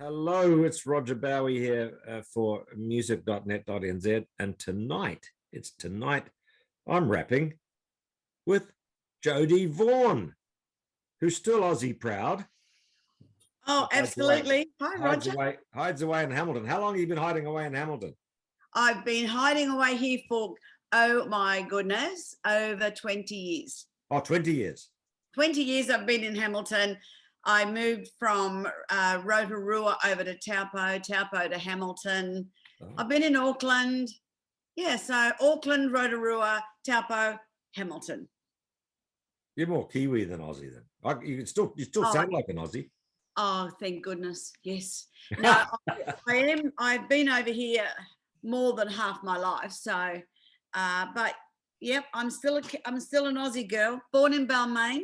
Hello, it's Roger Bowie here for music.net.nz. And tonight, I'm rapping with Jodi Vaughan, who's still Aussie proud. Oh, absolutely. Hi, Roger. Hides away in Hamilton. How long have you been hiding away in Hamilton? I've been hiding away here for, oh my goodness, over 20 years. Oh, 20 years. 20 years I've been in Hamilton. I moved from Rotorua over to Taupo to Hamilton. Oh. I've been in Auckland. Yeah, so Auckland, Rotorua, Taupo, Hamilton. You're more Kiwi than Aussie then. You still sound like an Aussie. Oh, thank goodness. Yes. No, I am. I've been over here more than half my life. So, but yep, I'm still an Aussie girl, born in Balmain.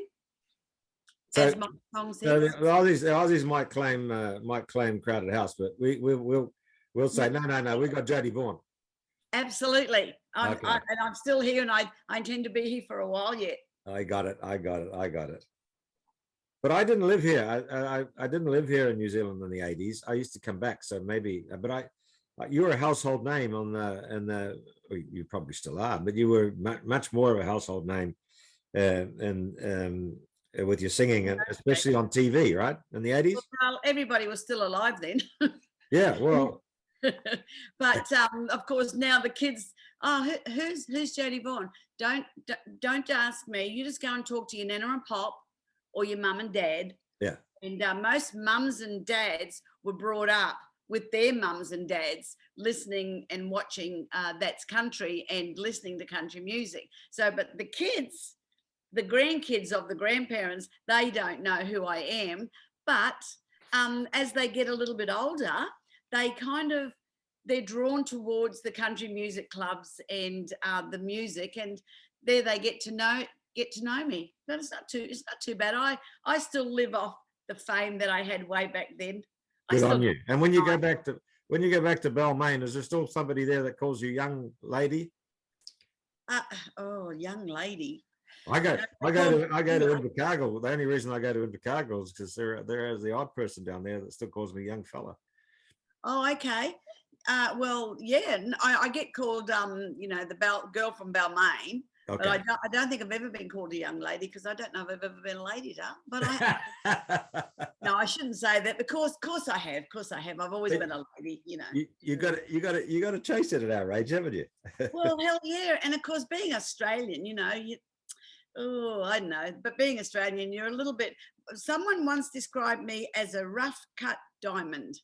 So, as my song says. So the Aussies might claim Crowded House, but we'll say no. We got Jodi Vaughan. Absolutely. And I'm still here, and I intend to be here for a while yet. I got it. But I didn't live here. I didn't live here in New Zealand in the 80s. I used to come back, so maybe. But you were a household name you probably still are, but you were much more of a household name, with your singing, and especially on TV, right, in the 80s. Well, everybody was still alive then. Yeah, well. But of course now the kids. Oh, who's Jodi Vaughan? Don't ask me. You just go and talk to your nana and pop, or your mum and dad. Yeah. And most mums and dads were brought up with their mums and dads listening and watching That's Country and listening to country music. So, but the kids, the grandkids of the grandparents, they don't know who I am. But as they get a little bit older, they're drawn towards the country music clubs and the music, and there they get to know me. But it's not too bad. I still live off the fame that I had way back then. Good on you. And when you go back to Balmain, is there still somebody there that calls you young lady? Young lady. I go to Invercargill. The only reason I go to Invercargill is because there is the odd person down there that still calls me young fella. Oh, okay. Well, yeah, I get called, the girl from Balmain. Okay. But I don't think I've ever been called a young lady, because I don't know if I've ever been a lady, But no, I shouldn't say that. Because, of course I have. I've always been a lady. You got to chase it at our age, haven't you? Well, hell yeah, and of course being Australian, I don't know, but being Australian, you're a little bit. Someone once described me as a rough cut diamond.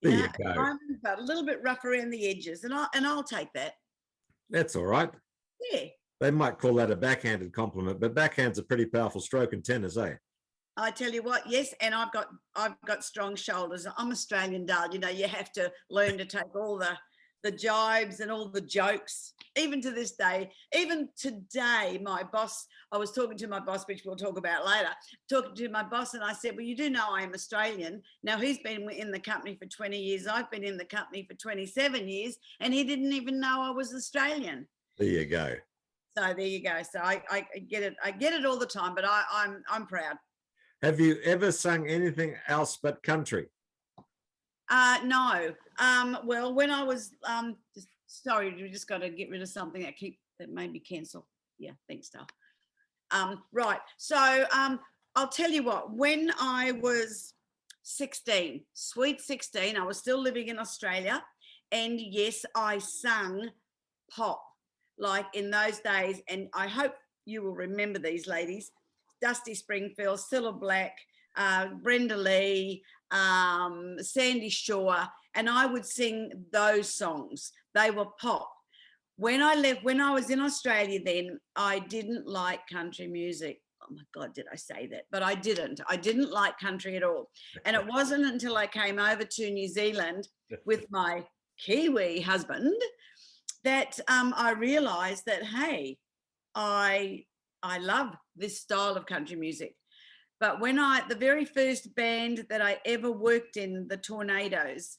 There you go. Diamond, but a little bit rough around the edges, and I'll take that. That's all right. Yeah. They might call that a backhanded compliment, but backhand's a pretty powerful stroke in tennis, eh? I tell you what, yes, and I've got strong shoulders. I'm Australian, darling. You have to learn to take all the jibes and all the jokes. Even to this day, even today, my boss. I was talking to my boss, which we'll talk about later. Talking to my boss, and I said, "Well, you do know I am Australian." Now he's been in the company for 20 years. I've been in the company for 27 years, and he didn't even know I was Australian. There you go. So there you go. So I get it. I get it all the time, but I'm proud. Have you ever sung anything else but country? No. Well, when I was sorry, we just got to get rid of something that made me cancel. Yeah, thanks, Dale. Right. So I'll tell you what. When I was 16, sweet 16, I was still living in Australia, and yes, I sung pop. Like in those days, and I hope you will remember these ladies: Dusty Springfield, Cilla Black, Brenda Lee, Sandy Shaw, and I would sing those songs. They were pop. When I was in Australia then, I didn't like country music. Oh my God, did I say that? But I didn't. I didn't like country at all. And it wasn't until I came over to New Zealand with my Kiwi husband that I realized that, hey, I love this style of country music. But when the very first band that I ever worked in, the Tornadoes,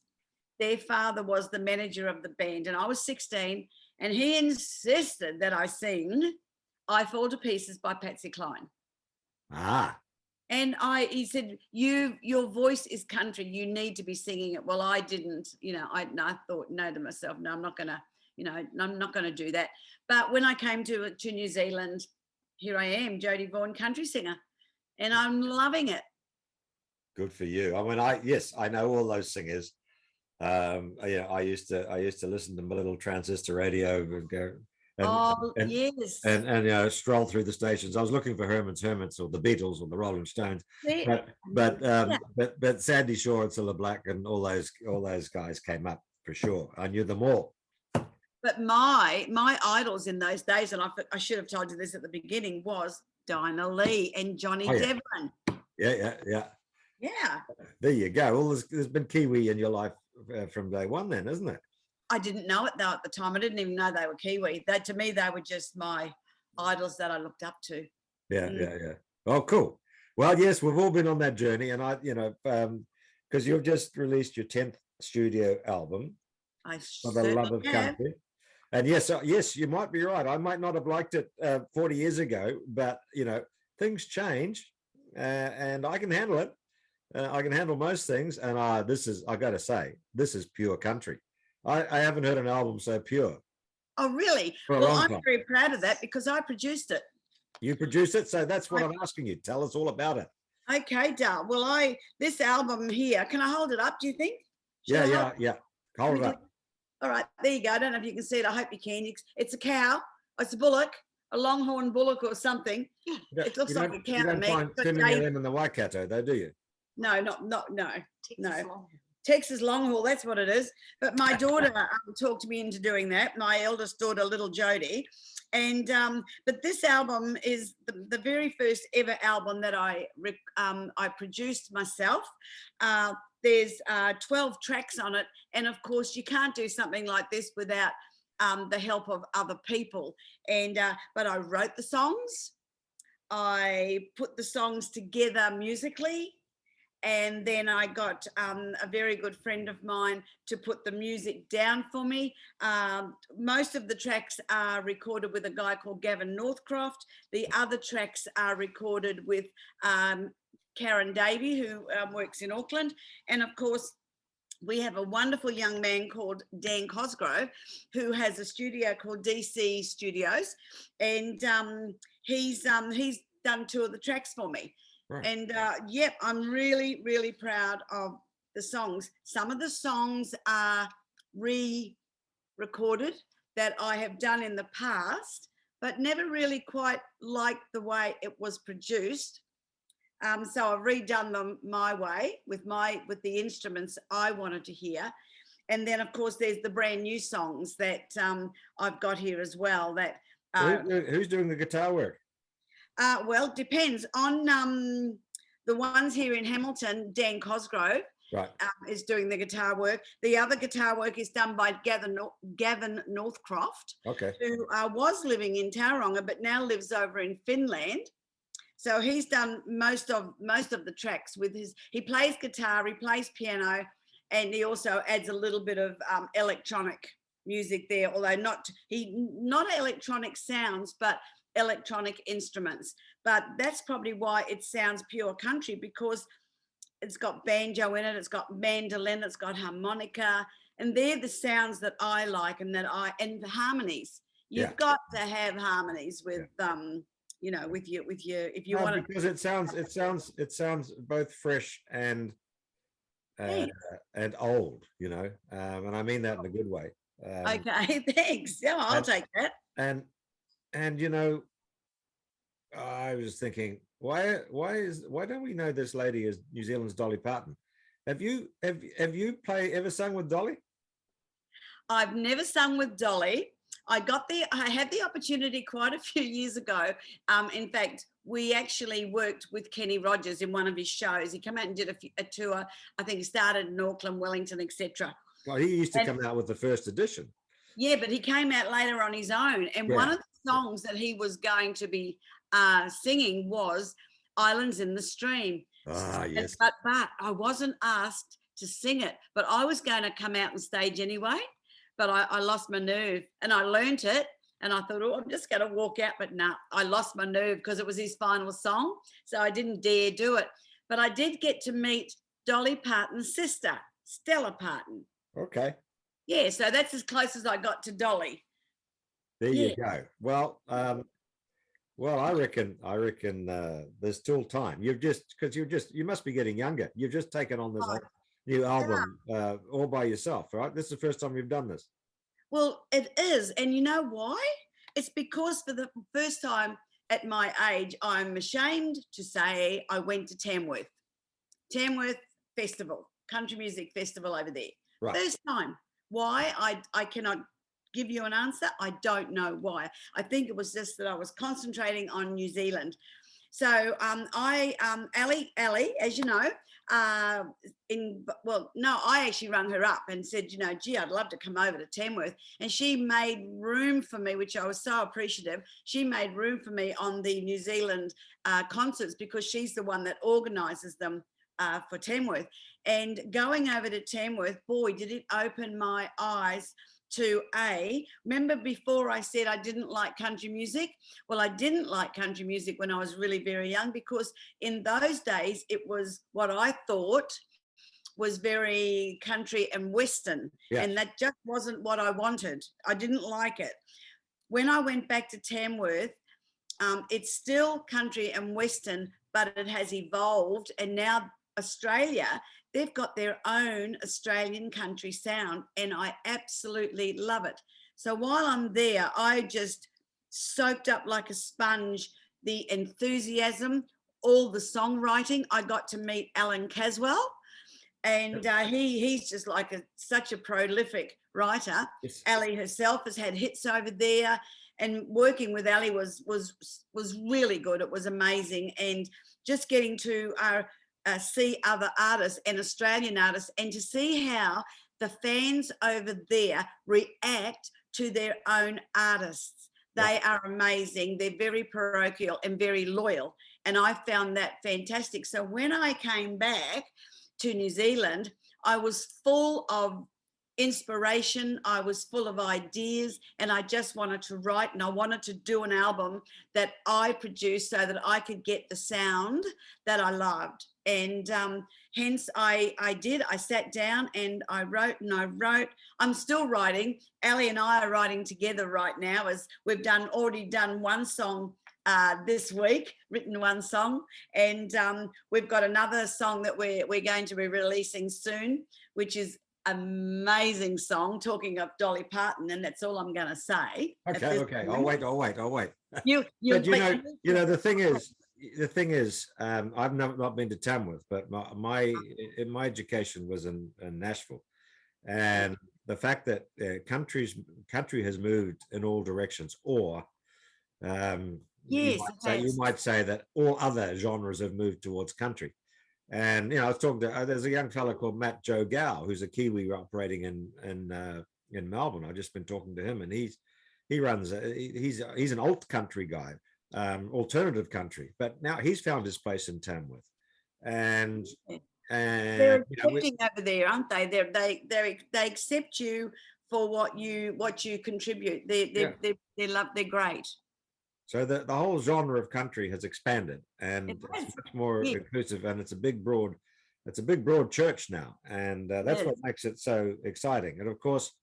their father was the manager of the band, and I was 16, and he insisted that I sing I Fall to Pieces by Patsy Cline. Ah. And he said, your voice is country. You need to be singing it. Well, I didn't, I thought no to myself, no, I'm not going to, I'm not going to do that. But when I came to New Zealand, here I am, Jodi Vaughan, country singer, and I'm loving it. Good for you. I mean, yes, I know all those singers. I used to listen to my little transistor radio and go yes, and stroll through the stations. I was looking for Herman's Hermits or the Beatles or the Rolling Stones, but Sandy Shaw and Cilla Black and all those guys came up for sure. I knew them all. But my idols in those days, and I should have told you this at the beginning, was Dinah Lee and Johnny Devlin. Yeah. There you go. Well, there's been Kiwi in your life from day one, then, isn't it? I didn't know it though at the time. I didn't even know they were Kiwi. To me, they were just my idols that I looked up to. Yeah. Oh, cool. Well, yes, we've all been on that journey, and because you've just released your 10th studio album, For the Love of Country. And yes, you might be right. I might not have liked it 40 years ago, but things change, and I can handle it. I can handle most things, and I got to say, this is pure country. I haven't heard an album so pure. Oh, really? Well, I'm very proud of that because I produced it. You produced it, so that's what I'm asking you. Tell us all about it. Okay, Dal. Well, this album here, can I hold it up? Do you think? Yeah. Hold it up. All right, there you go. I don't know if you can see it. I hope you can. It's a cow. It's a bullock, a longhorn bullock or something. It looks like a cow to me. You don't find too many of them in the Waikato, though, do you? No. Texas Longhorn, that's what it is. But my daughter talked me into doing that. My eldest daughter, little Jodi. And but this album is the very first ever album that I produced myself. There's 12 tracks on it, and of course you can't do something like this without the help of other people. And but I wrote the songs, I put the songs together musically, and then I got a very good friend of mine to put the music down for me. Most of the tracks are recorded with a guy called Gavin Northcroft. The other tracks are recorded with Karen Davey, who works in Auckland. And of course, we have a wonderful young man called Dan Cosgrove, who has a studio called DC Studios. And he's done 2 of the tracks for me. Right. And I'm really, really proud of the songs. Some of the songs are re-recorded that I have done in the past, but never really quite liked the way it was produced. So I've redone them my way with the instruments I wanted to hear. And then, of course, there's the brand new songs that I've got here as well. That who's doing the guitar work? Well, depends on the ones here in Hamilton. Dan Cosgrove is doing the guitar work. The other guitar work is done by Gavin Northcroft, who was living in Tauranga but now lives over in Finland. So he's done most of the tracks with he plays guitar, he plays piano, and he also adds a little bit of electronic music there, although not electronic sounds, but electronic instruments. But that's probably why it sounds pure country, because it's got banjo in it, it's got mandolin, it's got harmonica, and they're the sounds that I like, and and the harmonies. You've got to have harmonies with with your if you want to, because it sounds both fresh and old, and I mean that in a good way. Okay, thanks. Yeah, I'll take that. And I was thinking, why don't we know this lady as New Zealand's Dolly Parton? Have you ever sung with Dolly? I've never sung with Dolly. I had the opportunity quite a few years ago. In fact, we actually worked with Kenny Rogers in one of his shows. He came out and did a tour. I think he started in Auckland, Wellington, etc. Well, he used to come out with the first edition. Yeah, but he came out later on his own. And one of the songs that he was going to be singing was Islands in the Stream. Ah, yes. But I wasn't asked to sing it, but I was going to come out on stage anyway. But I lost my nerve, and I learnt it, And I thought, oh, I'm just going to walk out. But no, I lost my nerve because it was his final song. So I didn't dare do it. But I did get to meet Dolly Parton's sister, Stella Parton. Okay. Yeah, so that's as close as I got to Dolly. There you go. Well, I reckon there's still time. You must be getting younger. You've just taken on this new album all by yourself, right? This is the first time you've done this. Well, it is. And you know why? It's because for the first time at my age, I'm ashamed to say I went to Tamworth Festival, country music festival over there. Right. First time. Why? I cannot give you an answer. I don't know why. I think it was just that I was concentrating on New Zealand. So Ali, as you know, I actually rang her up and said, you know, gee, I'd love to come over to Tamworth. And she made room for me, which I was so appreciative. She made room for me on the New Zealand concerts because she's the one that organises them for Tamworth. And going over to Tamworth, boy, did it open my eyes to remember before I said I didn't like country music? Well, I didn't like country music when I was really very young because in those days it was what I thought was very country and Western. Yeah. And that just wasn't what I wanted. I didn't like it. When I went back to Tamworth, it's still country and Western, but it has evolved. And now Australia, they've got their own Australian country sound, and I absolutely love it. So while I'm there, I just soaked up like a sponge the enthusiasm, all the songwriting. I got to meet Alan Caswell, and he's just like such a prolific writer. Yes. Ali herself has had hits over there, and working with Ali was really good. It was amazing, and just getting to see other artists and Australian artists, and to see how the fans over there react to their own artists. They are amazing. They're very parochial and very loyal. And I found that fantastic. So when I came back to New Zealand, I was full of inspiration. I was full of ideas, and I just wanted to write, and I wanted to do an album that I produced so that I could get the sound that I loved. And hence I did. I sat down and I wrote. I'm still writing. Ali and I are writing together right now, as we've already done one song this week, written one song, and we've got another song that we're going to be releasing soon, which is amazing song, talking of Dolly Parton, and that's all I'm going to say. Okay. I'll wait. You know, the thing is, I've not been to Tamworth, but my education was in Nashville, and the fact that country has moved in all directions, or you might say that all other genres have moved towards country. And you know, I was talking to there's a young fellow called Matt Joe Gow, who's a Kiwi operating in Melbourne. I've just been talking to him, and he's an alt country guy, alternative country, but now he's found his place in Tamworth. And they're accepting over there, aren't they? They accept you for what you contribute. They're great. So the whole genre of country has expanded, and it's much more inclusive, and it's a big broad church now, and that's what makes it so exciting. And of course,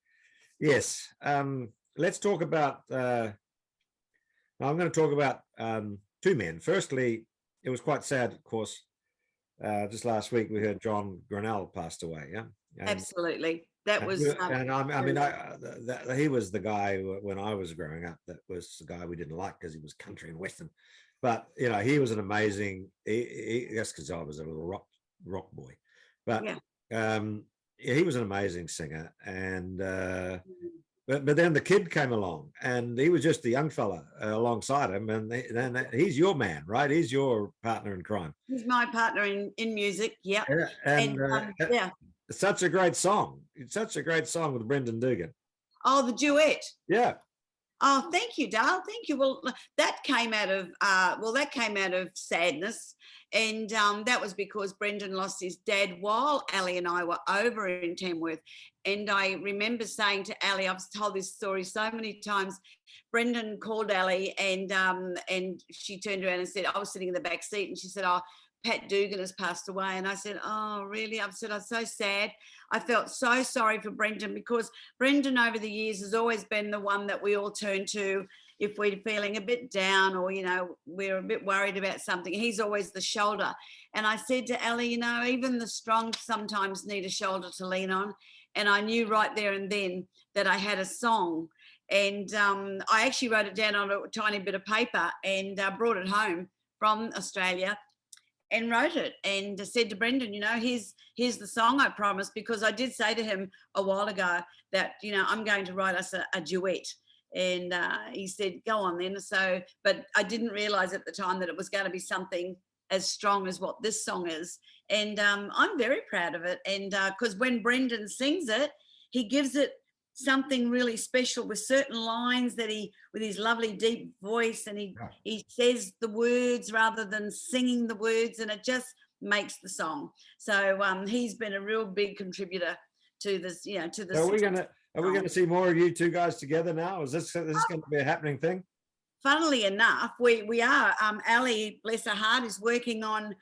yes, let's talk about. I'm going to talk about two men. Firstly, it was quite sad, of course. Just last week, we heard John Grinnell passed away. Yeah, absolutely. That was, he was the guy when I was growing up. That was the guy we didn't like because he was country and Western. But you know, he was an amazing. That's because I was a little rock boy. But he was an amazing singer, and but then the kid came along, and he was just a young fella alongside him, and then he's your man, right? He's your partner in crime. He's my partner in music. Yeah, and such a great song. It's such a great song with Brendan Dugan. Oh, the duet. Yeah. Oh, thank you, Dale. Thank you. Well, that came out of sadness, And that was because Brendan lost his dad while Ali and I were over in Tamworth. And I remember saying to Ali, I've told this story so many times, Brendan called Ali and she turned around and said, I was sitting in the back seat, and she said, oh, Pat Dugan has passed away. And I said, oh, really? I said, I'm so sad. I felt so sorry for Brendan, because Brendan over the years has always been the one that we all turn to if we're feeling a bit down, or, we're a bit worried about something. He's always the shoulder. And I said to Ali, even the strong sometimes need a shoulder to lean on. And I knew right there and then that I had a song. And I actually wrote it down on a tiny bit of paper and brought it home from Australia and wrote it, and said to Brendan, here's the song I promised, because I did say to him a while ago that, I'm going to write us a duet. And he said, go on then. So, but I didn't realize at the time that it was going to be something as strong as what this song is. And I'm very proud of it. And because when Brendan sings it, he gives it something really special with certain lines that with his lovely deep voice, and he says the words rather than singing the words, and it just makes the song. So he's been a real big contributor to this, to the. Are we gonna see more of you two guys together now? Is this going to be a happening thing? Funnily enough, we are. Ali, bless her heart, is working on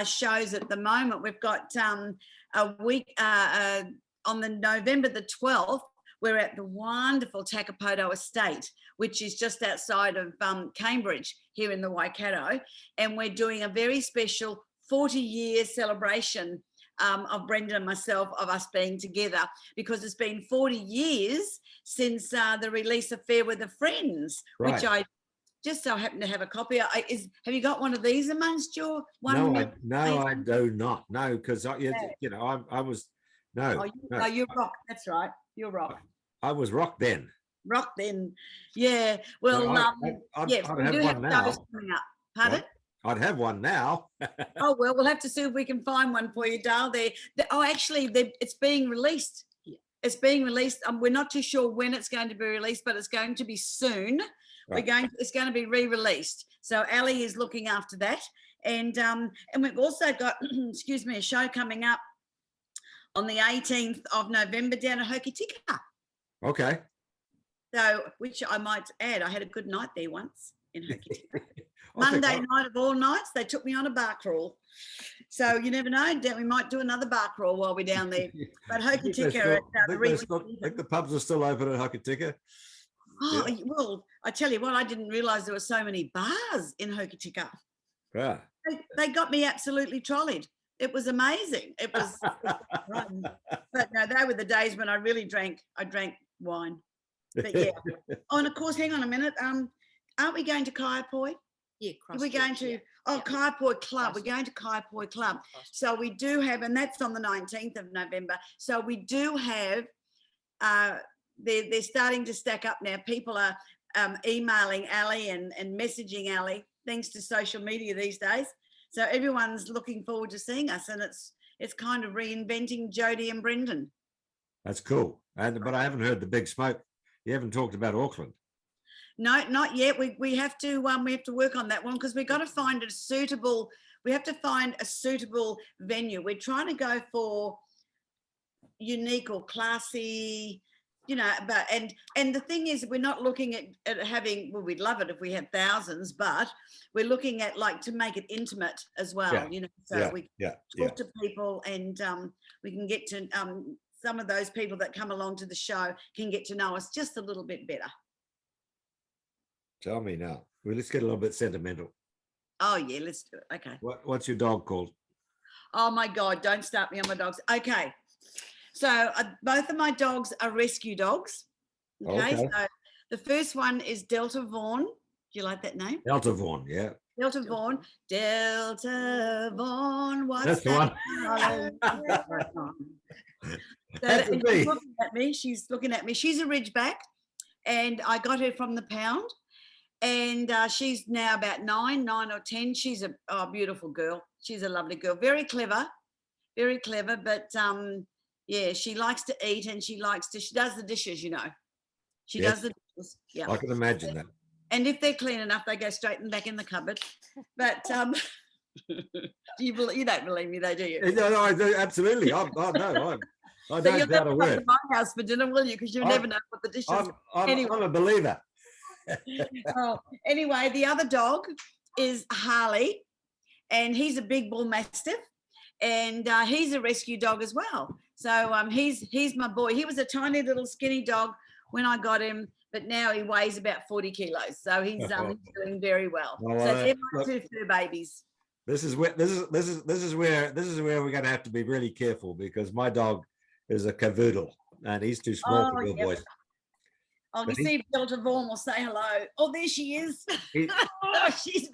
shows at the moment. We've got a week on the November the 12th. We're at the wonderful Takapoto Estate, which is just outside of Cambridge here in the Waikato. And we're doing a very special 40-year celebration of Brendan and myself, of us being together, because it's been 40 years since the release of Fair Weather Friends, right, which I just so happen to have a copy of. Have you got one of these amongst your one? No, I do not. No, because I was. No, no, you're rock. That's right. You're rock. I was rock then. Rock then. Yeah. Well, I'd have one now. Coming up. Pardon? I'd have one now. Oh, well, we'll have to see if we can find one for you, Dale. Actually, it's being released. Yeah. It's being released. We're not too sure when it's going to be released, but it's going to be soon. Right. It's going to be re-released. So Ali is looking after that. And we've also got, excuse me, a show coming up on the 18th of November down at Hokitika. Okay. So, which I might add, I had a good night there once in Hokitika. Monday night of all nights, they took me on a bar crawl. So you never know, we might do another bar crawl while we're down there. But Hokitika, I think the pubs are still open at Hokitika. Oh, yeah. Well, I tell you what, I didn't realise there were so many bars in Hokitika. Yeah. They got me absolutely trolleyed. It was amazing. It was, but no, they were the days when I really drank. I drank wine. But yeah. Oh, and of course, hang on a minute. Aren't we going to Kaiapoi? Yeah, we're going to Kaiapoi Club. We're going to Kaiapoi Club. So we do have, and that's on the 19th of November. So we do have. They're starting to stack up now. People are emailing Ali and messaging Ali, thanks to social media these days. So everyone's looking forward to seeing us, and it's kind of reinventing Jodi and Brendan. That's cool. But I haven't heard the big smoke. You haven't talked about Auckland. No, not yet. We have to work on that one, because we've got to find a suitable. We have to find a suitable venue. We're trying to go for unique or classy, but and the thing is, we're not looking at having. Well, we'd love it if we had thousands, but we're looking at to make it intimate as well. So we talk to people, and we can get to some of those people that come along to the show can get to know us just a little bit better. Tell me now. Well, let's get a little bit sentimental. Oh, yeah, let's do it. Okay. What's your dog called? Oh, my God, don't start me on my dogs. Okay. So both of my dogs are rescue dogs. Okay. So the first one is Delta Vaughan. Do you like that name? Delta Vaughan, yeah. Delta Vaughan. Delta Vaughan. That's the one. She's looking at me. She's a Ridgeback, and I got her from the pound. And she's now about 9 or 10. She's a beautiful girl. She's a lovely girl. Very clever, but yeah, she likes to eat, and she does the dishes, She does the dishes. Yeah. I can imagine that. And if they're clean enough, they go straight and back in the cupboard. But You don't believe me, though, do you? No, I do, absolutely. I So don't you'll doubt never a come word. to my house for dinner, will you? Because you'll never know what the dishes. Anyway. I'm a believer. Oh, anyway, the other dog is Harley, and he's a big bull mastiff, and he's a rescue dog as well. So he's my boy. He was a tiny little skinny dog when I got him, but now he weighs about 40 kilos. So he's doing very well. So they're my two fur babies. This is where we're going to have to be really careful, because my dog is a cavoodle and he's too small for your voice. Oh, you see if Delta Vaughan will say hello. Oh, there she is. She's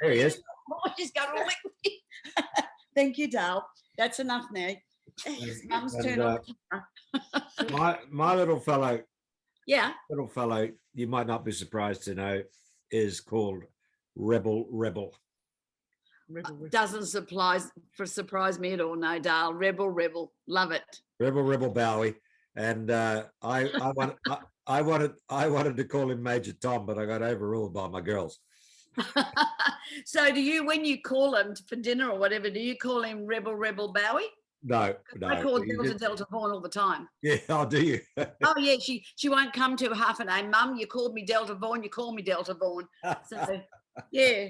there he is. Oh, she's going to lick me. Thank you, Dale. That's enough now. It's Mum's turn on the camera. my little fellow. Yeah. Little fellow, you might not be surprised to know, is called Rebel. Doesn't surprise me at all, no, Dale. Rebel. Love it. Rebel Bowie. And I wanted to call him Major Tom, but I got overruled by my girls. So do you, when you call him for dinner or whatever, do you call him Rebel Bowie? No. I call Delta Vaughan all the time. Yeah, I'll do you. Oh yeah, she won't come to half a name. Mum, you called me Delta Vaughan, you call me Delta Vaughan. So yeah,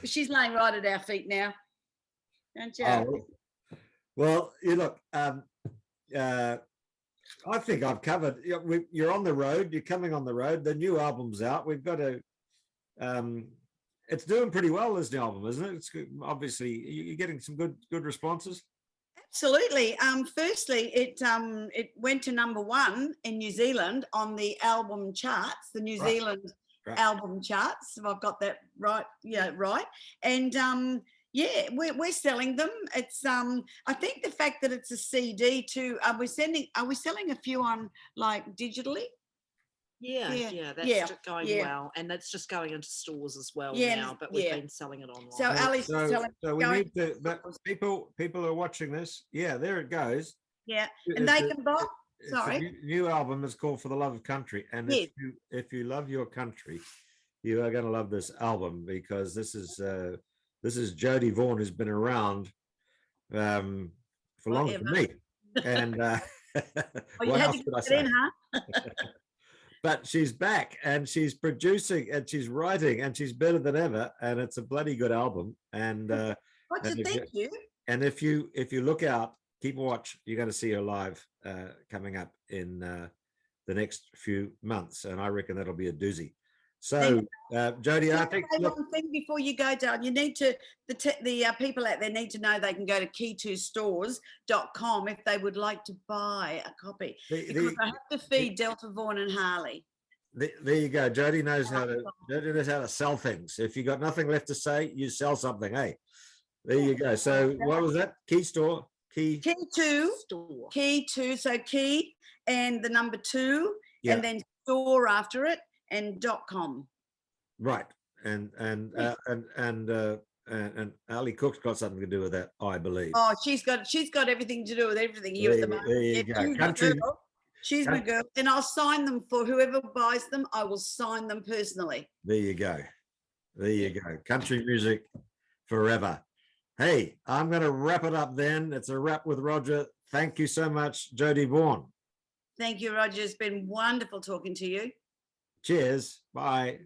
she's laying right at our feet now, don't you? Oh, well, you look, I think I've covered. You're on the road. You're coming on the road. The new album's out. We've got to. It's doing pretty well, this new album, isn't it? It's obviously you're getting some good responses. Absolutely. Firstly, it went to #1 in New Zealand on the album charts, the New Zealand album charts. So I've got that right. Yeah, right. And yeah, we're selling them. It's I think the fact that it's a CD too. Are we selling a few on like digitally? Yeah, that's going well, and that's just going into stores as well now. But we've been selling it online. So Ali's selling. So we need to. But people are watching this. Yeah, there it goes. Yeah, and they can buy. Sorry. New album is called For the Love of Country, and if you love your country, you are going to love this album, because this is Jodi Vaughan, who's been around for longer than me, and you had to get in, huh? But she's back and she's producing and she's writing and she's better than ever, and it's a bloody good album. And thank you. And if you look out, keep watch, you're going to see her live coming up in the next few months, and I reckon that'll be a doozy. So Jodi, I think one thing before you go down, you need to the people out there need to know they can go to key2stores.com if they would like to buy a copy, because I have to feed Delta Vaughan and Harley. There you go. Jodi knows how to sell things. If you got nothing left to say, you sell something. Hey, there you go. So what was that? Key two. So key and the number 2, and then store after it. And .com. Right, and Ali Cook's got something to do with that, I believe. Oh, she's got everything to do with everything here at the moment. There you go. She's my girl, and I'll sign them for whoever buys them. I will sign them personally. There you go. Country music forever. Hey, I'm going to wrap it up then. It's a wrap with Roger. Thank you so much, Jodi Vaughan. Thank you, Roger. It's been wonderful talking to you. Cheers. Bye.